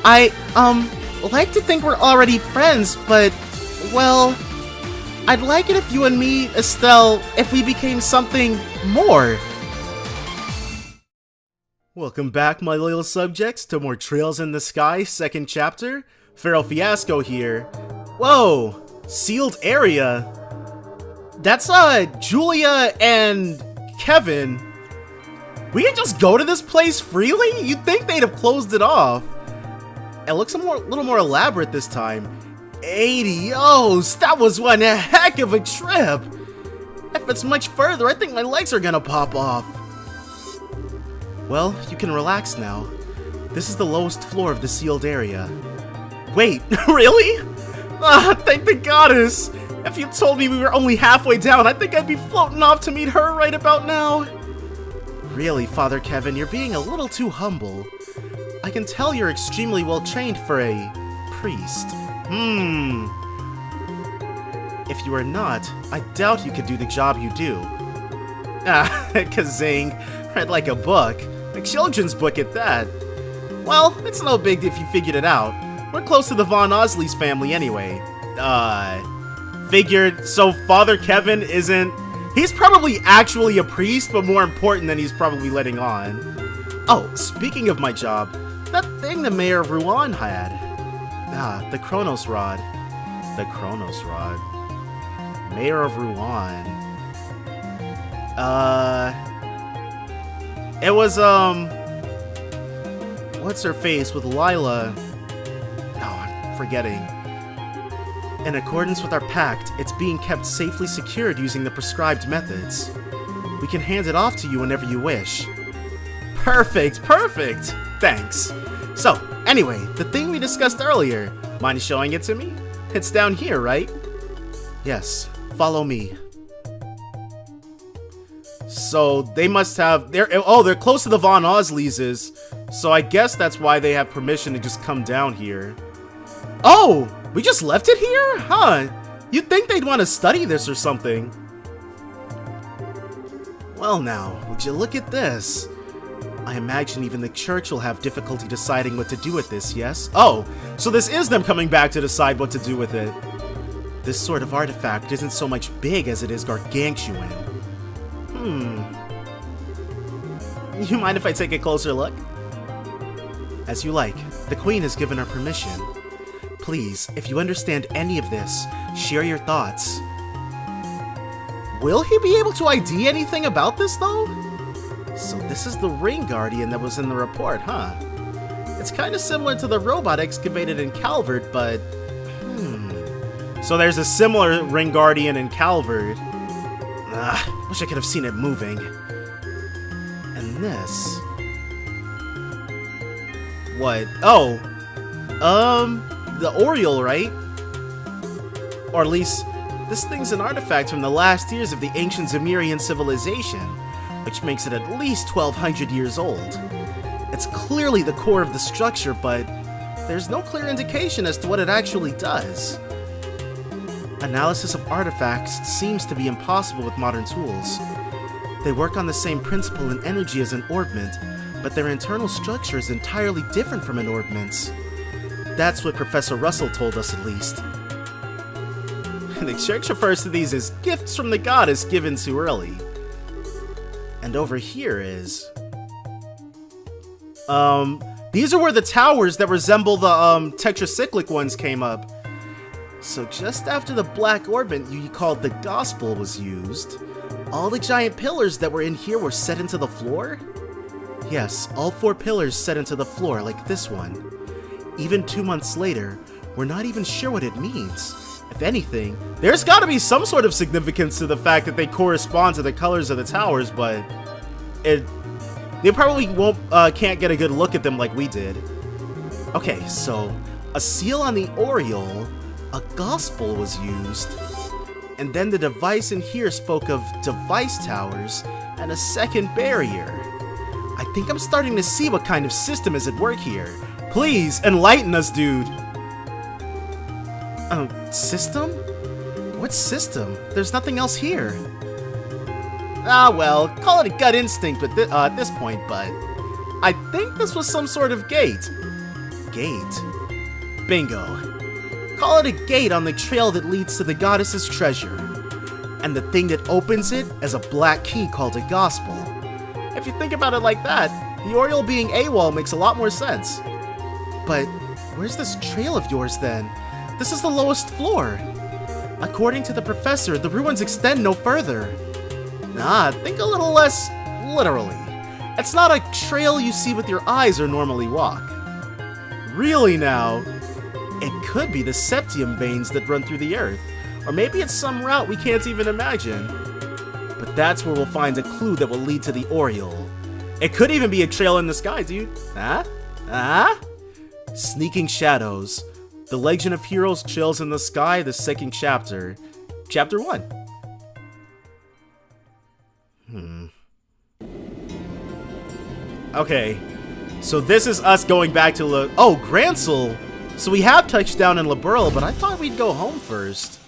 I, like to think we're already friends, but, well, I'd like it if you and me, Estelle, if we became something more. Welcome back, my loyal subjects, to more Trails in the Sky, second chapter. Feral Fiasco here. Whoa! Sealed area? That's, Julia and Kevin. We can just go to this place freely? You'd think they'd have closed it off. It looks a little more elaborate this time. 80-os! That was one heck of a trip! If it's much further, I think my legs are gonna pop off. Well, you can relax now. This is the lowest floor of the sealed area. Wait, really? Ah, thank the goddess! If you told me we were only halfway down, I think I'd be floating off to meet her right about now. Really, Father Kevin, you're being a little too humble. I can tell you're extremely well trained for a priest. If you were not, I doubt you could do the job you do. Ah, kazing. Read like a book. A children's book at that. Well, it's no big if you figured it out. We're close to the Von Osley's family anyway. Figured. So Father Kevin isn't... He's probably actually a priest, but more important than he's probably letting on. Oh, speaking of my job, that thing the mayor of Rouen had. Ah, the Chronos Rod. The Chronos Rod. Mayor of Rouen. It was, what's her face with Lila? Oh, I'm forgetting. In accordance with our pact, it's being kept safely secured using the prescribed methods. We can hand it off to you whenever you wish. Perfect, perfect! Thanks. So, anyway, the thing we discussed earlier, mind showing it to me? It's down here, right? Yes, follow me. So, they must have... they're close to the Von Osleys, so I guess that's why they have permission to just come down here. Oh! We just left it here? Huh? You'd think they'd want to study this or something. Well now, would you look at this? I imagine even the church will have difficulty deciding what to do with this, yes? Oh, so this is them coming back to decide what to do with it. This sort of artifact isn't so much big as it is gargantuan. You mind if I take a closer look? As you like. The Queen has given her permission. Please, if you understand any of this, share your thoughts. Will he be able to ID anything about this, though? So this is the Ring Guardian that was in the report, huh? It's kind of similar to the robot excavated in Calvert, but... So there's a similar Ring Guardian in Calvert. Wish I could have seen it moving. And this... What? Oh! The Oriole, right? Or at least, this thing's an artifact from the last years of the ancient Zemirian civilization, which makes it at least 1200 years old. It's clearly the core of the structure, but there's no clear indication as to what it actually does. Analysis of artifacts seems to be impossible with modern tools. They work on the same principle in energy as an orbment, but their internal structure is entirely different from an orbment's. That's what Professor Russell told us, at least. The church refers to these as gifts from the goddess given too early. And over here is... these are where the towers that resemble the, tetracyclic ones came up. So just after the black orbit you called the Gospel was used, all the giant pillars that were in here were set into the floor? Yes, all 4 pillars set into the floor like this one. Even 2 months later, we're not even sure what it means. If anything, there's gotta be some sort of significance to the fact that they correspond to the colors of the towers, but they probably can't get a good look at them like we did. Okay, so a seal on the Oriole, a Gospel was used, and then the device in here spoke of device towers and a second barrier. I think I'm starting to see what kind of system is at work here. Please, enlighten us, dude! System? What system? There's nothing else here. Ah, well, call it a gut instinct at this point, but... I think this was some sort of gate. gate. Bingo. Call it a gate on the trail that leads to the goddess's treasure. And the thing that opens it is a black key called a gospel. If you think about it like that, the Oriole being AWOL makes a lot more sense. But where's this trail of yours then? This is the lowest floor. According to the professor, the ruins extend no further. Nah, think a little less literally. It's not a trail you see with your eyes or normally walk. Really now, it could be the septium veins that run through the earth. Or maybe it's some route we can't even imagine. But that's where we'll find a clue that will lead to the Oriole. It could even be a trail in the sky, dude. Huh? Sneaking Shadows. The Legend of Heroes Trails in the Sky, the second chapter. Chapter 1. Okay. So this is us going back to Grancel! So we have touched down in Liberl, but I thought we'd go home first.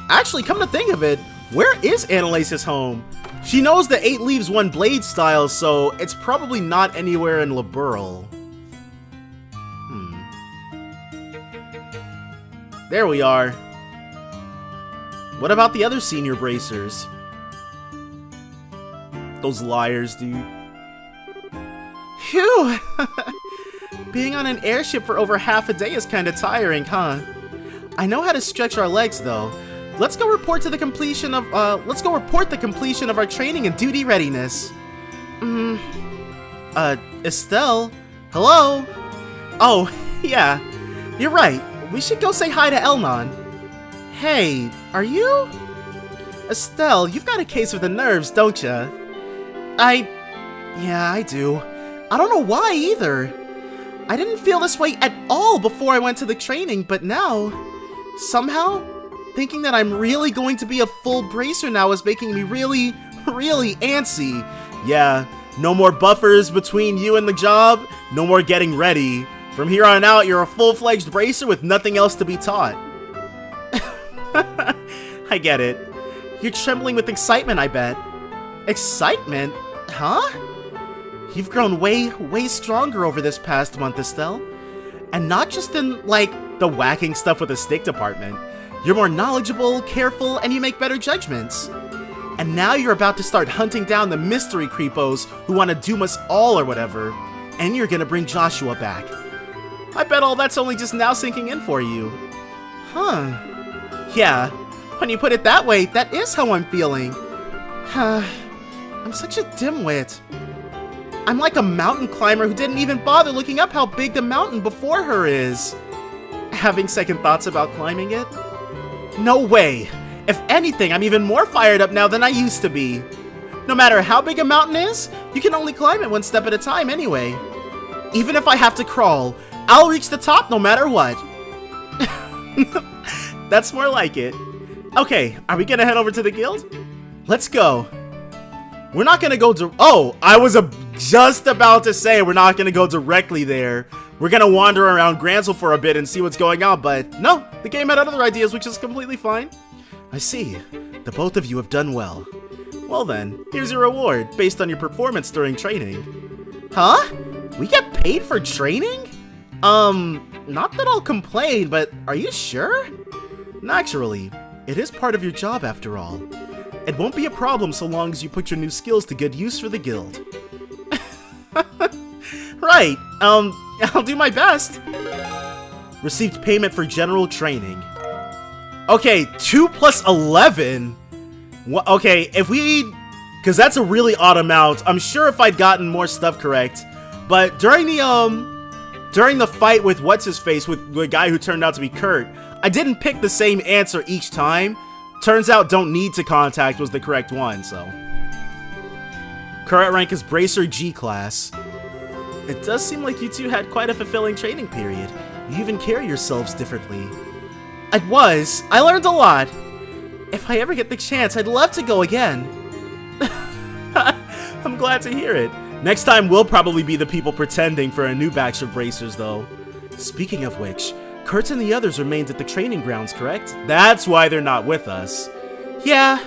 Actually, come to think of it, where is Anelace's home? She knows the 8 leaves 1 blade style, so it's probably not anywhere in Liberl. There we are. What about the other senior bracers? Those liars, dude. Phew! Being on an airship for over half a day is kinda tiring, huh? I know how to stretch our legs, though. Let's go report the completion of our training and duty readiness. Estelle? Hello? Oh, yeah. You're right. We should go say hi to Elnon. Hey, are you? Estelle, you've got a case of the nerves, don't ya? Yeah, I do. I don't know why either. I didn't feel this way at all before I went to the training, but now, somehow, thinking that I'm really going to be a full bracer now is making me really, really antsy. Yeah, no more buffers between you and the job, no more getting ready. From here on out, you're a full-fledged bracer with nothing else to be taught. I get it. You're trembling with excitement, I bet. Excitement? Huh? You've grown way, way stronger over this past month, Estelle. And not just in, like, the whacking stuff with the stick department. You're more knowledgeable, careful, and you make better judgments. And now you're about to start hunting down the mystery creepos who want to doom us all or whatever. And you're gonna bring Joshua back. I bet all that's only just now sinking in for you. Huh. Yeah, when you put it that way, that is how I'm feeling. I'm such a dimwit. I'm like a mountain climber who didn't even bother looking up how big the mountain before her is. Having second thoughts about climbing it? No way. If anything, I'm even more fired up now than I used to be. No matter how big a mountain is, you can only climb it one step at a time anyway. Even if I have to crawl, I'll reach the top no matter what. That's more like it. Okay, are we gonna head over to the guild? Let's go. We're not gonna go oh, I was just about to say we're not gonna go directly there. We're gonna wander around Grancel for a bit and see what's going on, but no, the game had other ideas, which is completely fine. I see. The both of you have done well. Well then, here's your reward, based on your performance during training. Huh? We get paid for training? Not that I'll complain, but are you sure? Naturally, it is part of your job after all. It won't be a problem so long as you put your new skills to good use for the guild. Right, I'll do my best. Received payment for general training. Okay, 2 plus 11? Okay, if we... Because that's a really odd amount. I'm sure if I'd gotten more stuff correct. But during the fight with what's-his-face, with the guy who turned out to be Kurt, I didn't pick the same answer each time. Turns out don't need to contact was the correct one, so. Current rank is Bracer G class. It does seem like you two had quite a fulfilling training period. You even carry yourselves differently. I learned a lot. If I ever get the chance, I'd love to go again. I'm glad to hear it. Next time, we'll probably be the people pretending for a new batch of bracers, though. Speaking of which, Kurt and the others remained at the training grounds, correct? That's why they're not with us. Yeah,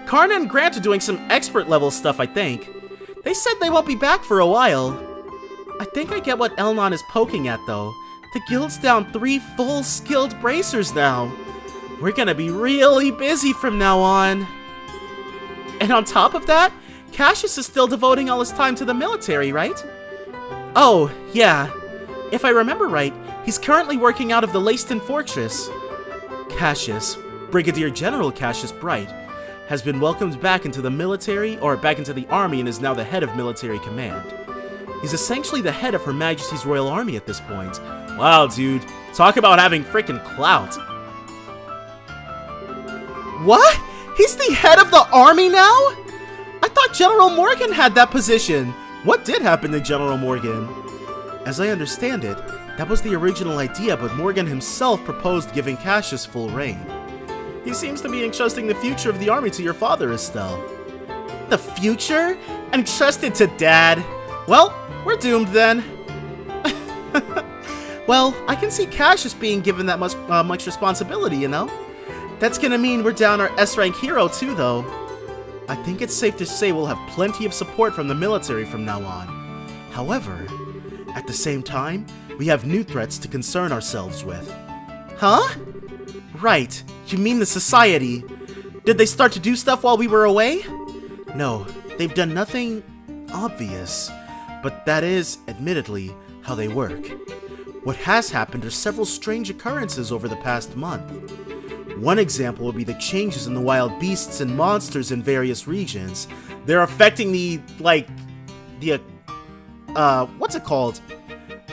Karna and Grant are doing some expert-level stuff, I think. They said they won't be back for a while. I think I get what Elnon is poking at, though. The guild's down 3 full skilled bracers now. We're gonna be really busy from now on. And on top of that, Cassius is still devoting all his time to the military, right? Oh, yeah. If I remember right, he's currently working out of the Leyston Fortress. Cassius, Brigadier General Cassius Bright, has been welcomed back into the military, or back into the army, and is now the head of military command. He's essentially the head of Her Majesty's Royal Army at this point. Wow, dude. Talk about having freaking clout. What? He's the head of the army now? I thought General Morgan had that position. What did happen to General Morgan? As I understand it, that was the original idea, but Morgan himself proposed giving Cassius full reign. He seems to be entrusting the future of the army to your father, Estelle. The future? Entrusted to Dad? Well, we're doomed then. Well, I can see Cassius being given that much responsibility, you know? That's gonna mean we're down our S-rank hero too, though. I think it's safe to say we'll have plenty of support from the military from now on. However, at the same time, we have new threats to concern ourselves with. Huh? Right, you mean the Society. Did they start to do stuff while we were away? No, they've done nothing obvious, but that is, admittedly, how they work. What has happened are several strange occurrences over the past month. One example would be the changes in the wild beasts and monsters in various regions. They're affecting what's it called?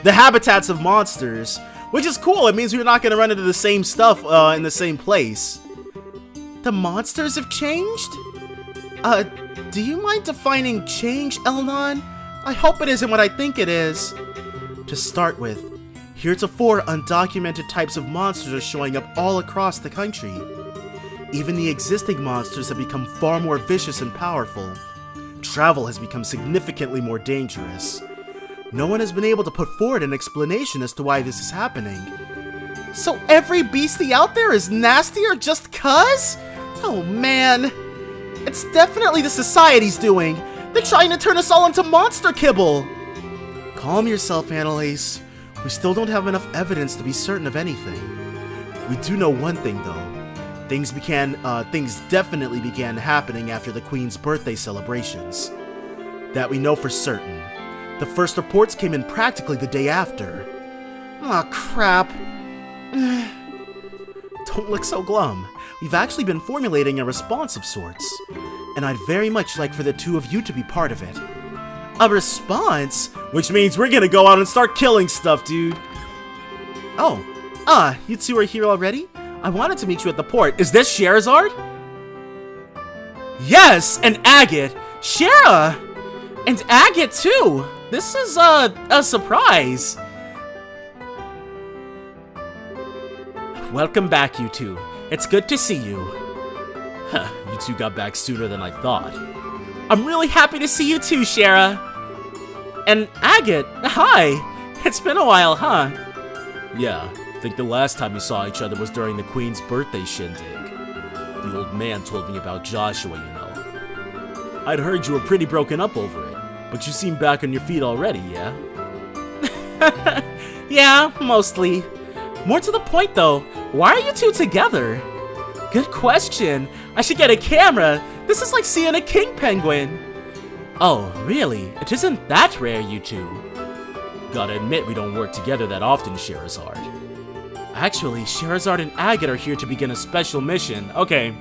The habitats of monsters, which is cool. It means we're not going to run into the same stuff in the same place. The monsters have changed? Do you mind defining change, Elnon? I hope it isn't what I think it is. To start with, heretofore undocumented types of monsters are showing up all across the country. Even the existing monsters have become far more vicious and powerful. Travel has become significantly more dangerous. No one has been able to put forward an explanation as to why this is happening. So every beastie out there is nastier just cuz? Oh man. It's definitely the Society's doing. They're trying to turn us all into monster kibble. Calm yourself, Anelace. We still don't have enough evidence to be certain of anything. We do know one thing though. Things definitely began happening after the Queen's birthday celebrations. That we know for certain. The first reports came in practically the day after. Aw, crap. Don't look so glum. We've actually been formulating a response of sorts. And I'd very much like for the two of you to be part of it. A response? Which means we're gonna go out and start killing stuff, dude. Oh. You two are here already? I wanted to meet you at the port. Is this Scheherazade? Yes, and Agate. Shara! And Agate, too. This is, a surprise. Welcome back, you two. It's good to see you. Huh, you two got back sooner than I thought. I'm really happy to see you too, Shara. And Agate, hi. It's been a while, huh? Yeah, I think the last time we saw each other was during the Queen's birthday shindig. The old man told me about Joshua, you know. I'd heard you were pretty broken up over it, but you seem back on your feet already, yeah? Yeah, mostly. More to the point though, why are you two together? Good question. I should get a camera. This is like seeing a king penguin. Oh, really? It isn't that rare, you two. Gotta admit, we don't work together that often, Scheherazade. Actually, Scheherazade and Agate are here to begin a special mission. Okay.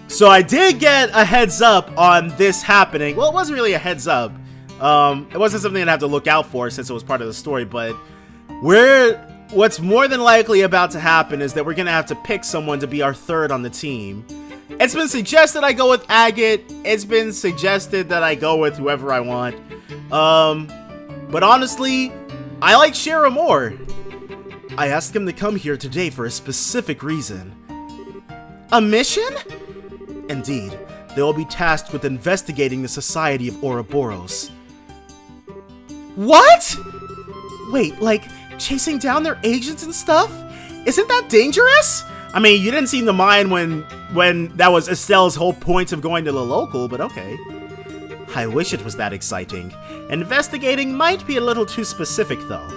So I did get a heads up on this happening. Well, it wasn't really a heads up. It wasn't something I'd have to look out for since it was part of the story, but what's more than likely about to happen is that we're gonna have to pick someone to be our third on the team. It's been suggested I go with Agate. It's been suggested that I go with whoever I want. But honestly, I like Shara more. I asked him to come here today for a specific reason. A mission? Indeed, they will be tasked with investigating the Society of Ouroboros. What? Wait, like chasing down their agents and stuff? Isn't that dangerous? I mean, you didn't seem to mind when that was Estelle's whole point of going to the local, but okay. I wish it was that exciting. Investigating might be a little too specific, though.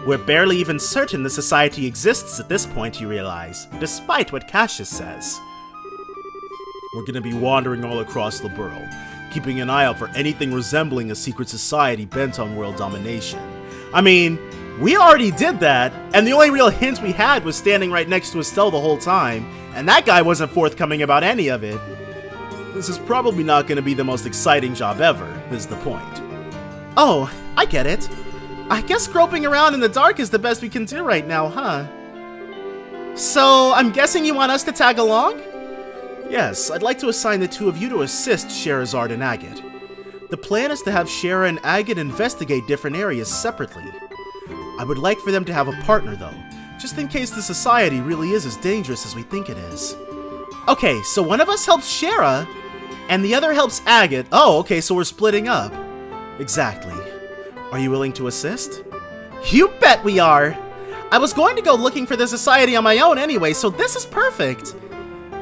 We're barely even certain the society exists at this point, you realize, despite what Cassius says. We're gonna be wandering all across the world, keeping an eye out for anything resembling a secret society bent on world domination. I mean, we already did that, and the only real hint we had was standing right next to Estelle the whole time, and that guy wasn't forthcoming about any of it. This is probably not gonna be the most exciting job ever, is the point. Oh, I get it. I guess groping around in the dark is the best we can do right now, huh? So, I'm guessing you want us to tag along? Yes, I'd like to assign the two of you to assist Scheherazade and Agate. The plan is to have Shera and Agate investigate different areas separately. I would like for them to have a partner though, just in case the society really is as dangerous as we think it is. Okay, so one of us helps Shera, and the other helps Agate. Oh, okay, so we're splitting up. Exactly. Are you willing to assist? You bet we are! I was going to go looking for the society on my own anyway, so this is perfect.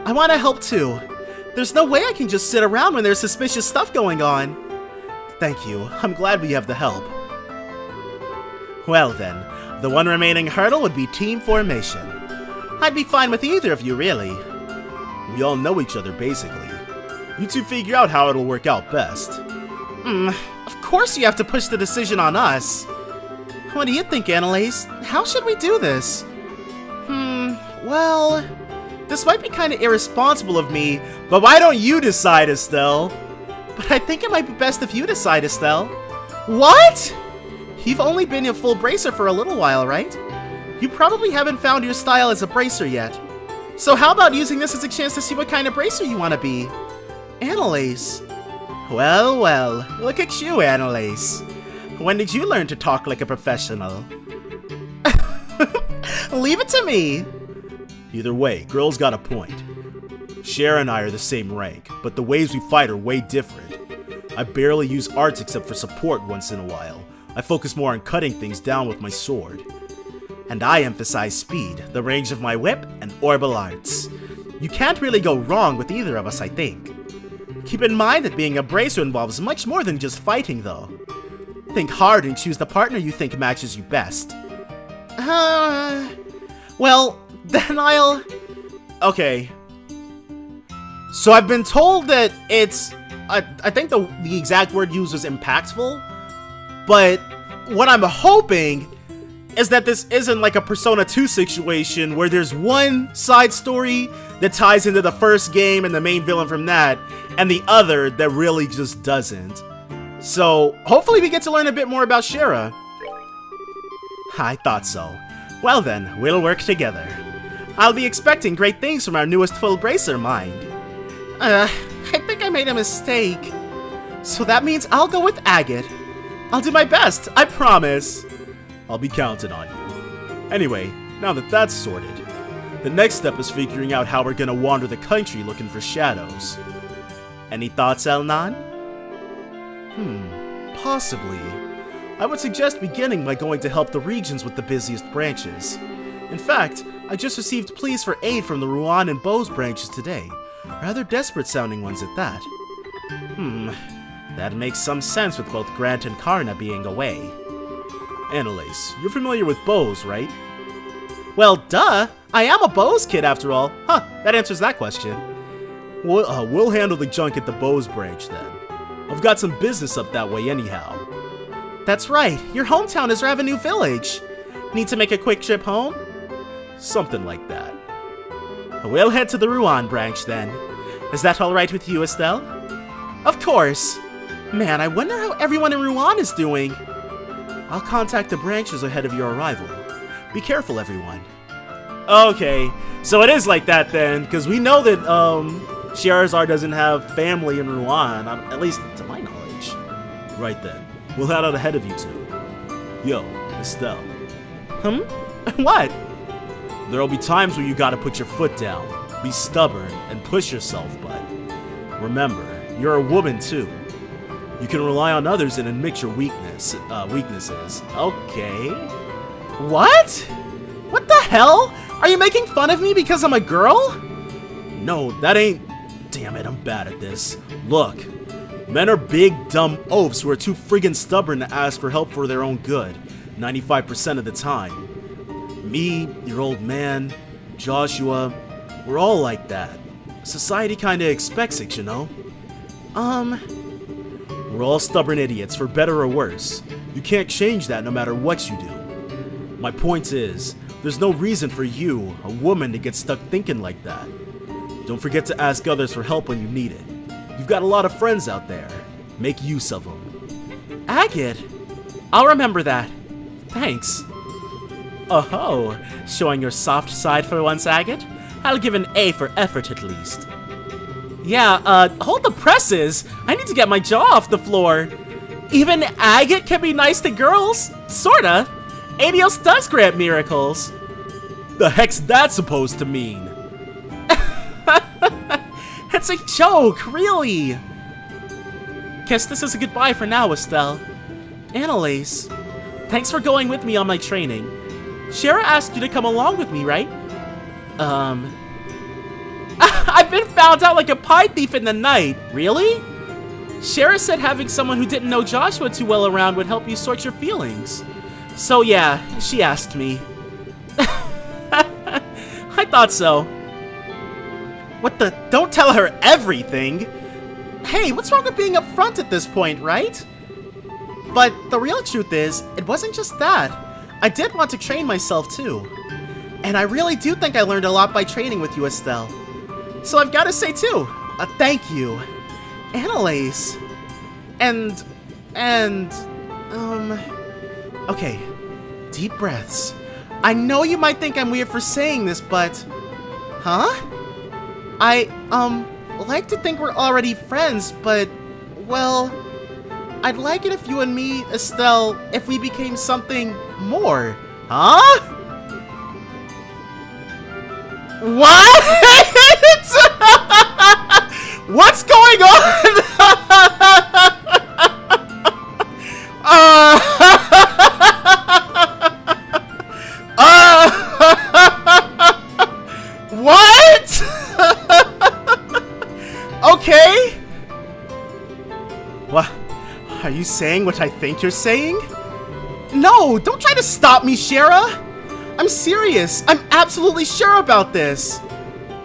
I want to help too. There's no way I can just sit around when there's suspicious stuff going on. Thank you. I'm glad we have the help. Well then, the one remaining hurdle would be team formation. I'd be fine with either of you, really. We all know each other, basically. You two figure out how it'll work out best. Of course you have to push the decision on us. What do you think, Anelace? How should we do this? Well... This might be kind of irresponsible of me, but why don't you decide, Estelle? But I think it might be best if you decide, Estelle. What? You've only been a full bracer for a little while, right? You probably haven't found your style as a bracer yet. So how about using this as a chance to see what kind of bracer you want to be? Anelace. Well, well, look at you, Anelace. When did you learn to talk like a professional? Leave it to me. Either way, girl's got a point. Shera and I are the same rank, but the ways we fight are way different. I barely use arts except for support once in a while. I focus more on cutting things down with my sword. And I emphasize speed, the range of my whip, and orbital arts. You can't really go wrong with either of us, I think. Keep in mind that being a bracer involves much more than just fighting, though. Think hard and choose the partner you think matches you best. Well... Then I'll... Okay. So I've been told that it's... I think the exact word used was impactful. But what I'm hoping is that this isn't like a Persona 2 situation where there's one side story that ties into the first game and the main villain from that, and the other that really just doesn't. So hopefully we get to learn a bit more about Shera. I thought so. Well then, we'll work together. I'll be expecting great things from our newest full bracer, mind. I think I made a mistake. So that means I'll go with Agate. I'll do my best, I promise. I'll be counting on you. Anyway, now that that's sorted, the next step is figuring out how we're gonna wander the country looking for shadows. Any thoughts, Elnan? Possibly. I would suggest beginning by going to help the regions with the busiest branches. In fact, I just received pleas for aid from the Ruan and Bose branches today. Rather desperate sounding ones at that. That makes some sense with both Grant and Karna being away. Anelace, you're familiar with Bose, right? Well, duh! I am a Bose kid after all. Huh, that answers that question. We'll handle the junk at the Bose branch then. I've got some business up that way anyhow. That's right, your hometown is Ravenue Village. Need to make a quick trip home? Something like that. We'll head to the Ruan branch then. Is that alright with you, Estelle? Of course. Man, I wonder how everyone in Ruan is doing. I'll contact the branches ahead of your arrival. Be careful, everyone. Okay, so it is like that then, because we know that Scheherazade doesn't have family in Ruan, at least to my knowledge. Right then, we'll head out ahead of you two. Yo, Estelle. What? There'll be times where you gotta put your foot down, be stubborn, and push yourself, but remember, you're a woman too. You can rely on others and admit your weaknesses. Okay. What? What the hell? Are you making fun of me because I'm a girl? No, that ain't... Damn it, I'm bad at this. Look, men are big, dumb oafs who are too friggin' stubborn to ask for help for their own good. 95% of the time. Me, your old man, Joshua, we're all like that. Society kinda expects it, you know? We're all stubborn idiots, for better or worse. You can't change that no matter what you do. My point is, there's no reason for you, a woman, to get stuck thinking like that. Don't forget to ask others for help when you need it. You've got a lot of friends out there. Make use of them. Agate? I'll remember that. Thanks. Oh-ho, showing your soft side for once, Agate? I'll give an A for effort at least. Yeah, hold the presses. I need to get my jaw off the floor. Even Agate can be nice to girls. Sorta. Adios does grant miracles. The heck's that supposed to mean? It's a joke, really. Guess this is a goodbye for now, Estelle. Anelace, thanks for going with me on my training. Shara asked you to come along with me, right? I've been found out like a pie thief in the night. Really? Shara said having someone who didn't know Joshua too well around would help you sort your feelings. So yeah, she asked me. I thought so. What the? Don't tell her everything! Hey, what's wrong with being upfront at this point, right? But the real truth is, it wasn't just that. I did want to train myself too. And I really do think I learned a lot by training with you, Estelle. So I've got to say too, thank you. Anelace. Okay, deep breaths. I know you might think I'm weird for saying this, but... Huh? I like to think we're already friends, but, well... I'd like it if you and me, Estelle, if we became something more. Huh? What? What's going on? What? Okay. What? Are you saying what I think you're saying? No, don't try to stop me, Shara. I'm serious. I'm absolutely sure about this.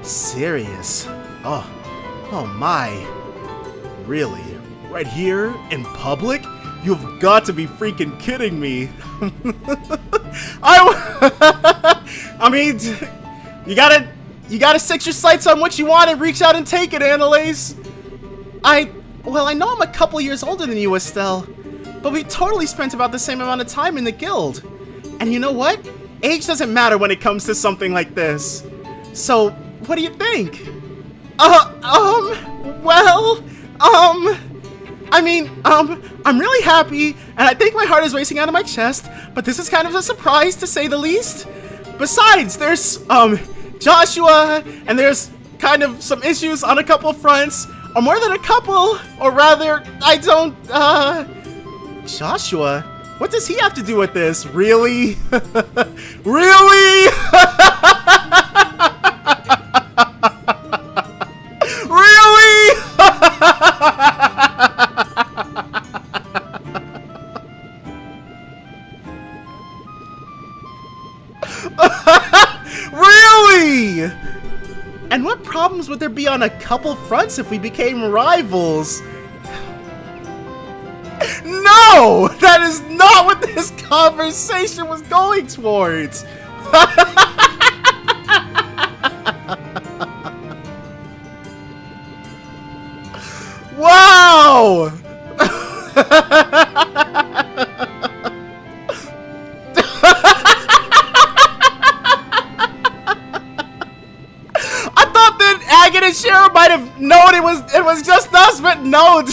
Serious? Oh my. Really? Right here? In public? You've got to be freaking kidding me. I mean, you gotta set your sights on what you want and reach out and take it, Anelace. Well, I know I'm a couple years older than you, Estelle, but we totally spent about the same amount of time in the guild. And you know what? Age doesn't matter when it comes to something like this. So, what do you think? I'm really happy, and I think my heart is racing out of my chest, but this is kind of a surprise, to say the least. Besides, there's, Joshua, and there's kind of some issues on a couple fronts, or more than a couple, or rather, I don't, Joshua? What does he have to do with this? Really? Really? Really? Really? And what problems would there be on a couple fronts if we became rivals? No! That is not what this conversation was going towards! Wow! I thought that Agate and Shara might have known it was just us, but no.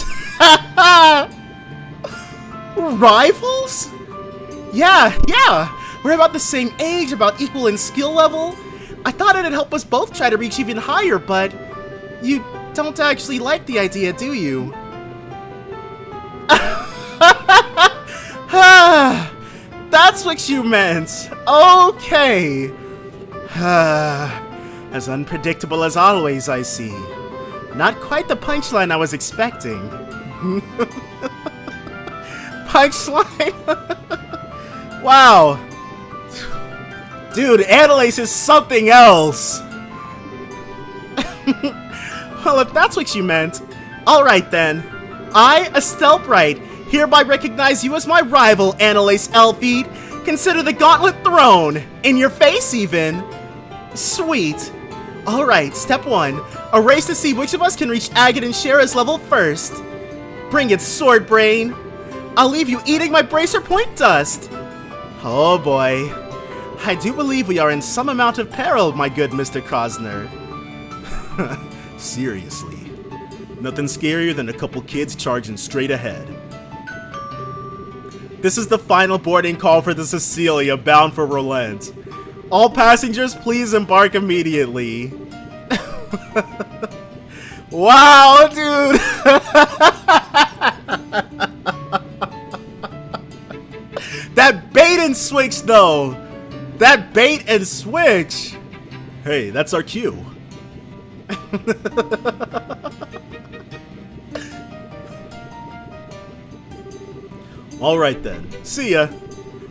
Rivals? Yeah. We're about the same age, about equal in skill level. I thought it'd help us both try to reach even higher, but you don't actually like the idea, do you? That's what you meant. Okay. As unpredictable as always, I see. Not quite the punchline I was expecting. Punchline? Wow. Dude, Anelace is something else. Well, if that's what you meant. Alright then. I, Estelle Bright, hereby recognize you as my rival, Anelace Elfeed. Consider the gauntlet thrown. In your face, even. Sweet. Alright, step 1. A race to see which of us can reach Agate and Shara's level first. Bring it, Sword Brain. I'll leave you eating my bracer point dust. Oh boy. I do believe we are in some amount of peril, my good Mr. Krosner. Seriously. Nothing scarier than a couple kids charging straight ahead. This is the final boarding call for the Cecilia, bound for Relent. All passengers, please embark immediately. Wow, dude! That bait and switch, though! That bait and switch! Hey, that's our cue. Alright then, see ya.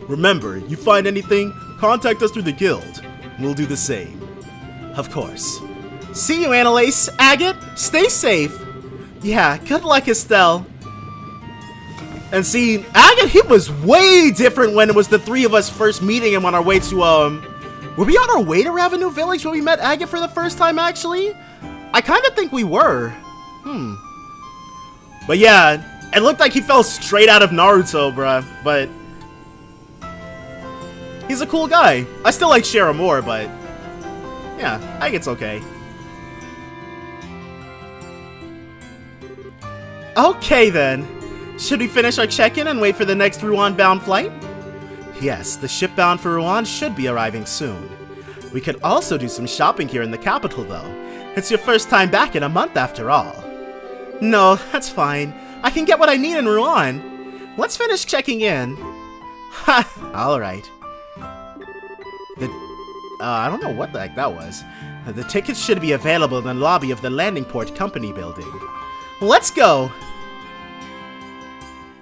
Remember, you find anything, contact us through the guild. We'll do the same. Of course. See you, Anelace. Agate, stay safe. Yeah, good luck, Estelle. And see, Agate, he was way different when it was the three of us first meeting him on our way to, were we on our way to Ravenous Village when we met Agate for the first time, actually? I kind of think we were. But yeah, it looked like he fell straight out of Naruto, bruh. But he's a cool guy. I still like Shara more, but yeah, Agate's okay. Okay then. Should we finish our check-in and wait for the next Rouen-bound flight? Yes, the ship bound for Rouen should be arriving soon. We could also do some shopping here in the capital, though. It's your first time back in a month, after all. No, that's fine. I can get what I need in Rouen. Let's finish checking in. Ha! Alright. I don't know what the heck that was. The tickets should be available in the lobby of the landing port company building. Let's go!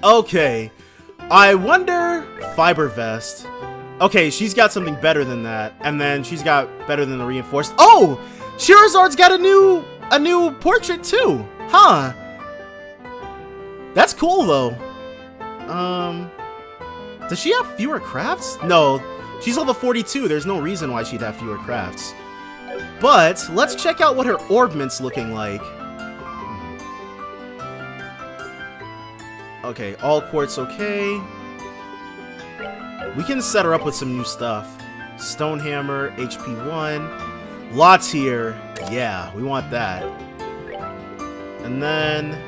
Okay. I wonder... Fiber vest. Okay, she's got something better than that. And then she's got better than the reinforced... Oh! Sherazard's got a new portrait too! Huh. That's cool though. Does she have fewer crafts? No. She's level 42. There's no reason why she'd have fewer crafts. But let's check out what her orbment's looking like. Okay, all quartz okay. We can set her up with some new stuff. Stone hammer, HP 1. Lots here. Yeah, we want that. And then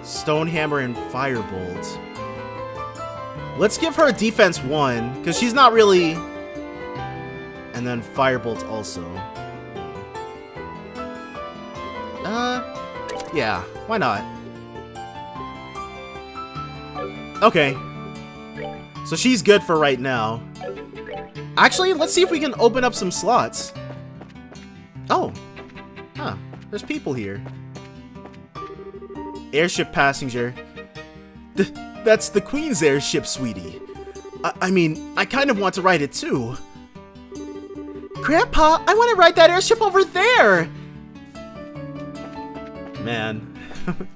Stone hammer and firebolt. Let's give her a defense 1, because she's not really... And then firebolt also. Yeah, why not? Okay. So she's good for right now. Actually, let's see if we can open up some slots. Oh. Huh. There's people here. Airship passenger. That's the Queen's airship, sweetie. I mean, I kind of want to ride it too. Grandpa, I want to ride that airship over there! Man.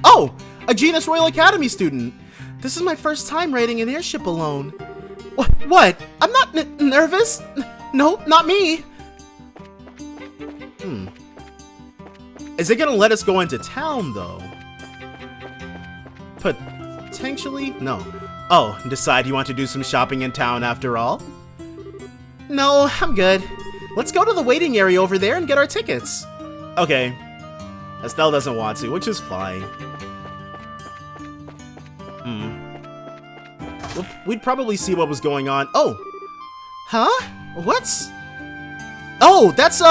Oh! A Genus Royal Academy student! This is my first time riding an airship alone. What? I'm not nervous! No, not me! Is it gonna let us go into town, though? Potentially? No. Oh, decide you want to do some shopping in town after all? No, I'm good. Let's go to the waiting area over there and get our tickets. Okay. Estelle doesn't want to, which is fine. We'd probably see what was going on. Oh! Huh? What's... Oh, that's,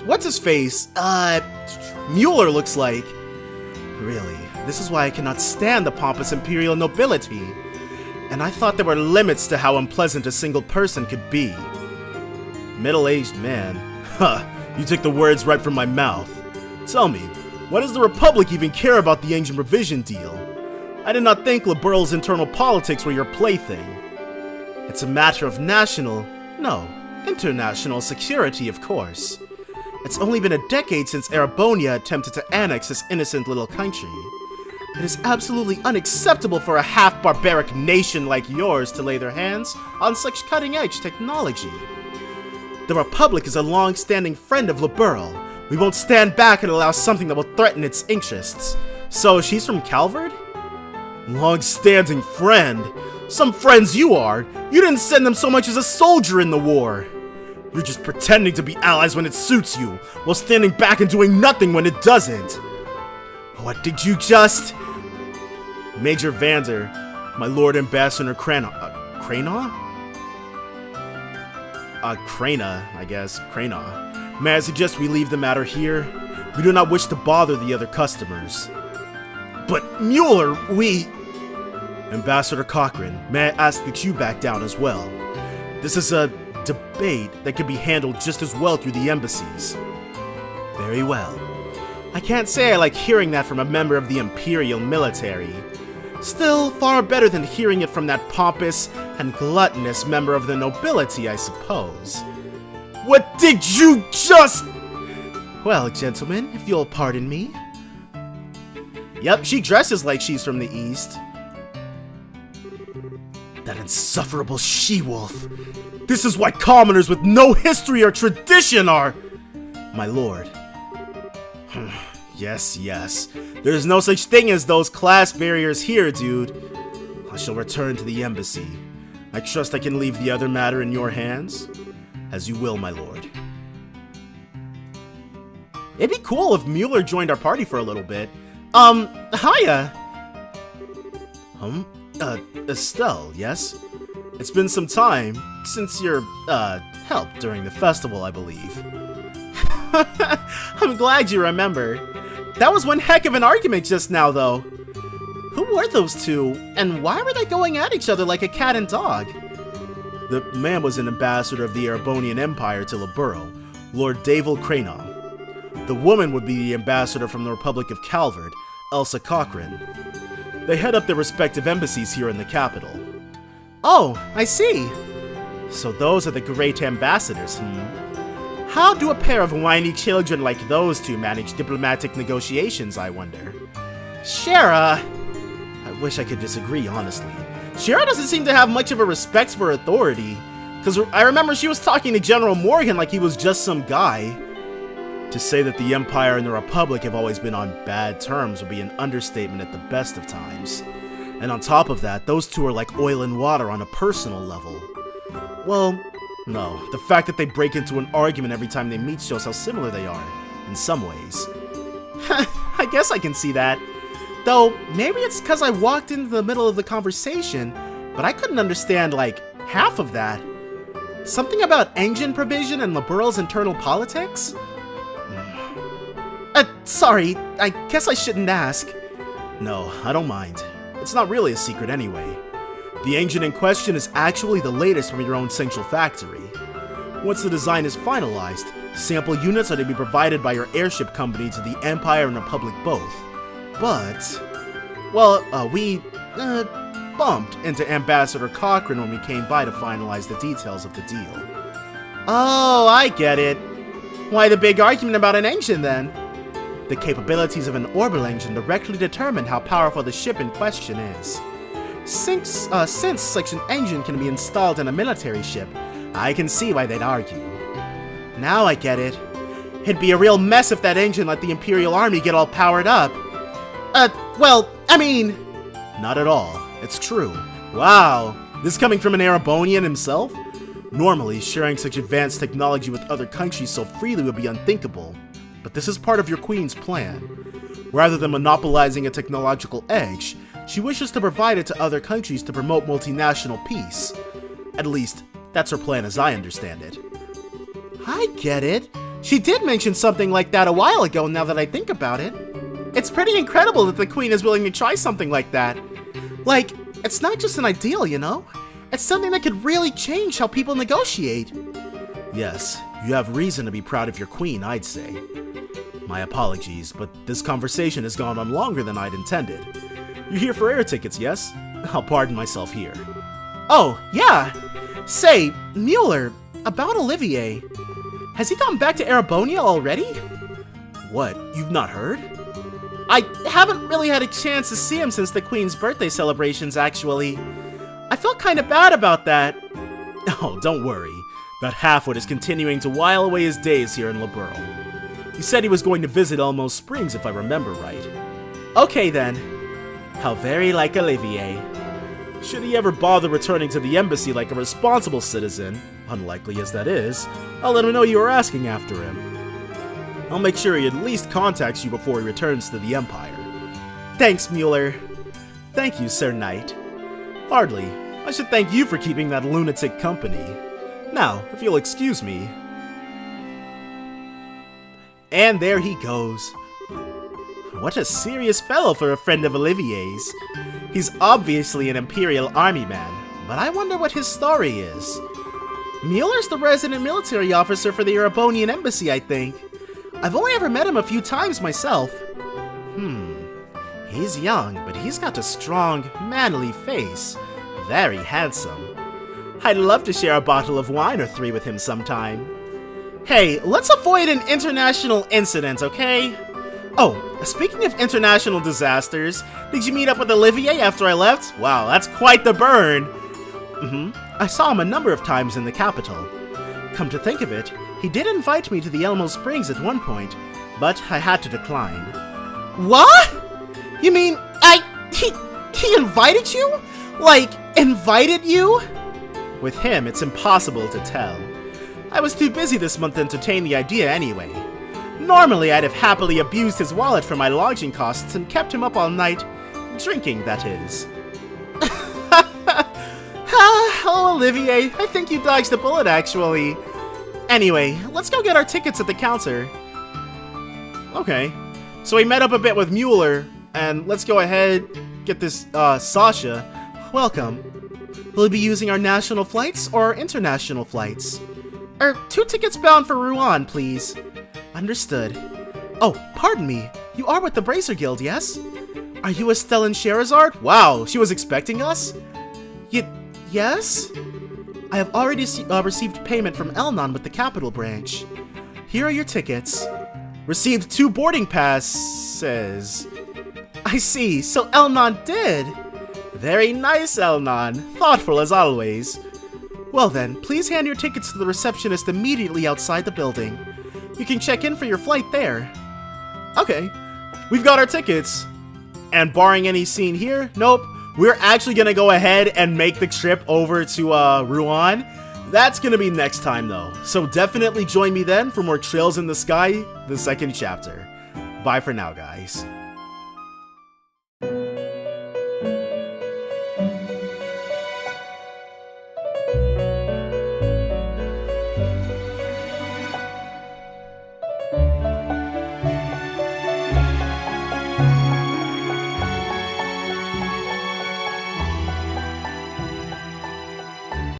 what's his face? Mueller looks like. Really, this is why I cannot stand the pompous imperial nobility. And I thought there were limits to how unpleasant a single person could be. Middle-aged man. Huh, you took the words right from my mouth. Tell me, why does the Republic even care about the Ancient Revision deal? I did not think Liberal's internal politics were your plaything. It's a matter of international security, of course. It's only been a decade since Erebonia attempted to annex this innocent little country. It is absolutely unacceptable for a half-barbaric nation like yours to lay their hands on such cutting-edge technology. The Republic is a long-standing friend of Liberal. We won't stand back and allow something that will threaten its interests. So she's from Calvard? Long-standing friend? Some friends you are. You didn't send them so much as a soldier in the war. You're just pretending to be allies when it suits you, while standing back and doing nothing when it doesn't. What did you just... Major Vander, my Lord Ambassador Crana, I guess. Crana. May I suggest we leave the matter here? We do not wish to bother the other customers. But Mueller, we... Ambassador Cochran, may I ask that you back down as well? This is a debate that can be handled just as well through the embassies. Very well. I can't say I like hearing that from a member of the Imperial military. Still, far better than hearing it from that pompous and gluttonous member of the nobility, I suppose. What did you just... Well, gentlemen, if you'll pardon me. Yep, she dresses like she's from the East. That insufferable she-wolf. This is why commoners with no history or tradition are... My lord. Yes. There's no such thing as those class barriers here, dude. I shall return to the embassy. I trust I can leave the other matter in your hands. As you will, my lord. It'd be cool if Mueller joined our party for a little bit. Hiya! Estelle, yes? It's been some time since your, help during the festival, I believe. I'm glad you remember. That was one heck of an argument just now, though. Who were those two, and why were they going at each other like a cat and dog? The man was an ambassador of the Erebonian Empire to Liberal, Lord Davil Cranon. The woman would be the ambassador from the Republic of Calvard, Elsa Cochran. They head up their respective embassies here in the capital. Oh, I see. So those are the great ambassadors, How do a pair of whiny children like those two manage diplomatic negotiations, I wonder? Shara... I wish I could disagree, honestly. Shara doesn't seem to have much of a respect for authority, because I remember she was talking to General Morgan like he was just some guy. To say that the Empire and the Republic have always been on bad terms would be an understatement at the best of times. And on top of that, those two are like oil and water on a personal level. Well... no, the fact that they break into an argument every time they meet shows how similar they are, in some ways. I guess I can see that. Though, maybe it's because I walked into the middle of the conversation, but I couldn't understand, like, half of that. Something about engine provision and Liberal's internal politics? Sorry, I guess I shouldn't ask. No, I don't mind. It's not really a secret anyway. The engine in question is actually the latest from your own central factory. Once the design is finalized, sample units are to be provided by your airship company to the Empire and Republic both. But, well, we bumped into Ambassador Cochran when we came by to finalize the details of the deal. Oh, I get it. Why the big argument about an engine then? The capabilities of an orbital engine directly determine how powerful the ship in question is. Since such an engine can be installed in a military ship, I can see why they'd argue. Now I get it. It'd be a real mess if that engine let the Imperial Army get all powered up. Well, I mean... Not at all. It's true. Wow, this coming from an Erebonian himself? Normally, sharing such advanced technology with other countries so freely would be unthinkable. But this is part of your queen's plan. Rather than monopolizing a technological edge, she wishes to provide it to other countries to promote multinational peace. At least, that's her plan as I understand it. I get it. She did mention something like that a while ago now that I think about it. It's pretty incredible that the Queen is willing to try something like that. Like, it's not just an ideal, you know? It's something that could really change how people negotiate. Yes, you have reason to be proud of your Queen, I'd say. My apologies, but this conversation has gone on longer than I'd intended. You're here for air tickets, yes? I'll pardon myself here. Oh, yeah. Say, Mueller, about Olivier. Has he gone back to Erebonia already? What, you've not heard? I haven't really had a chance to see him since the Queen's birthday celebrations, actually. I felt kind of bad about that. Oh, don't worry. That halfwit is continuing to while away his days here in Liberl. He said he was going to visit Elmo Springs, if I remember right. Okay, then. How very like Olivier. Should he ever bother returning to the embassy like a responsible citizen, unlikely as that is, I'll let him know you were asking after him. I'll make sure he at least contacts you before he returns to the Empire. Thanks, Mueller. Thank you, Sir Knight. Hardly. I should thank you for keeping that lunatic company. Now, if you'll excuse me. And there he goes. What a serious fellow for a friend of Olivier's. He's obviously an Imperial Army man, but I wonder what his story is. Mueller's the resident military officer for the Erebonian embassy, I think. I've only ever met him a few times myself. He's young, but he's got a strong, manly face. Very handsome. I'd love to share a bottle of wine or three with him sometime. Hey, let's avoid an international incident, okay? Oh, speaking of international disasters, did you meet up with Olivier after I left? Wow, that's quite the burn. I saw him a number of times in the capital. Come to think of it, he did invite me to the Elmo Springs at one point, but I had to decline. What? You mean, he invited you? Like, invited you? With him, it's impossible to tell. I was too busy this month to entertain the idea anyway. Normally, I'd have happily abused his wallet for my lodging costs and kept him up all night. Drinking, that is. Oh, Olivier, I think you dodged a bullet, actually. Anyway, let's go get our tickets at the counter. Okay. So we met up a bit with Mueller, and let's go ahead, get this, Sasha. Welcome. Will you be using our national flights or our international flights? 2 tickets bound for Rouen, please. Understood. Oh, pardon me. You are with the Bracer Guild, yes? Are you Estelle and Sherazard? Wow, she was expecting us? Yes? I have already received payment from Elnon with the Capital Branch. Here are your tickets. Received 2 boarding passes. I see, so Elnon did. Very nice, Elnon. Thoughtful as always. Well then, please hand your tickets to the receptionist immediately outside the building. You can check in for your flight there. Okay, we've got our tickets. And barring any scene here, nope. We're actually gonna go ahead and make the trip over to Rouen. That's gonna be next time though. So definitely join me then for more Trails in the Sky, the 2nd chapter. Bye for now, guys.